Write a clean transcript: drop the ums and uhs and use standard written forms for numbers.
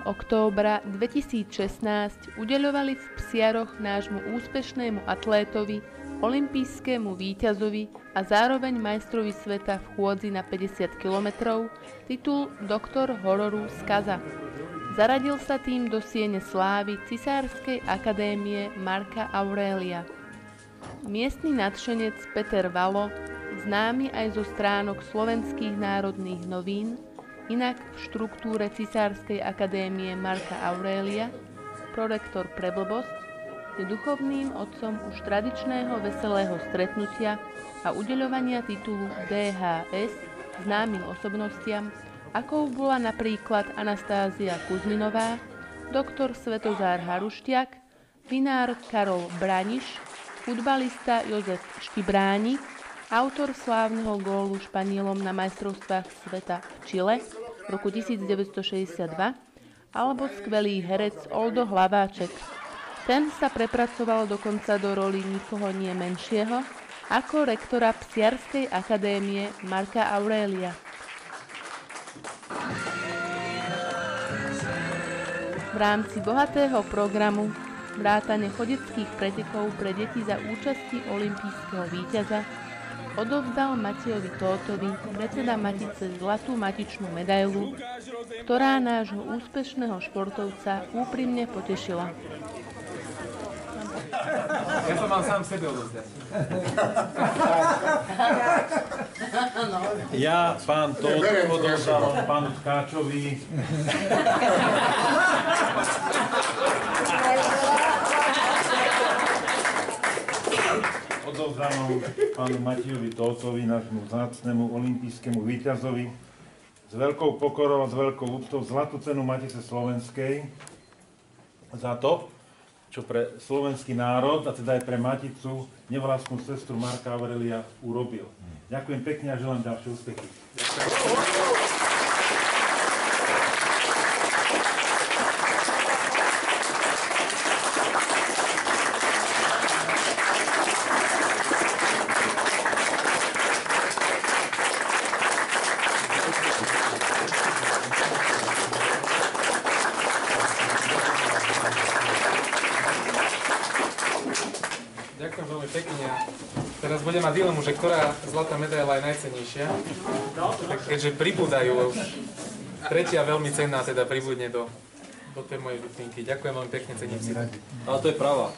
októbra 2016 udeľovali v Psiaroch nášmu úspešnému atlétovi, olympijskému víťazovi a zároveň majstrovi sveta v chôdzi na 50 km titul Doktor hororu Skaza. Zaradil sa tým do siene slávy Cisárskej akadémie Marca Aurelia. Miestny nadšenec Peter Valo, známy aj zo stránok Slovenských národných novín, inak v štruktúre Cisárskej akadémie Marca Aurelia, prorektor pre blbosť, je duchovným otcom už tradičného veselého stretnutia a udeľovania titulu DHS známym osobnostiam, akou bola napríklad Anastázia Kuzminová, doktor Svetozár Haruštiak, vinár Karol Braniš, futbalista Jozef Štibránik, autor slávneho gólu Španielom na majstrovstvách sveta v Čile v roku 1962, alebo skvelý herec Oldo Hlaváček. Ten sa prepracoval dokonca do roli nikoho nie menšieho ako rektora Psiarskej akadémie Marca Aurelia. V rámci bohatého programu vrátane chodeckých pretekov pre deti za účasti olympijského víťaza odovzdal Matejovi Tótovi, predseda Matice, zlatú matičnú medailu, ktorá nášho úspešného športovca úprimne potešila. Ja som mal sám sebe odovzdať. Ja, pán Tóth, odovzdal pánu Tkáčovi. Odovzdávam pánu Matejovi Tóthovi, nášmu vzácnemu olympijskému víťazovi, s veľkou pokorou a s veľkou úctou zlatú cenu Matice Slovenskej za to, čo pre slovenský národ, a teda aj pre Maticu, nevlastnú sestru Marca Aurelia urobil. Ďakujem pekne a želám ďalšie úspechy. Ďakujem veľmi pekne. Teraz budem mať dilemu, že ktorá zlatá medaila je najcennejšia. Tak keďže pribúdajú už tretia veľmi cenná, teda pribudne do tej mojej vitrinky. Ďakujem veľmi pekne, cením si. Ale to je pravá.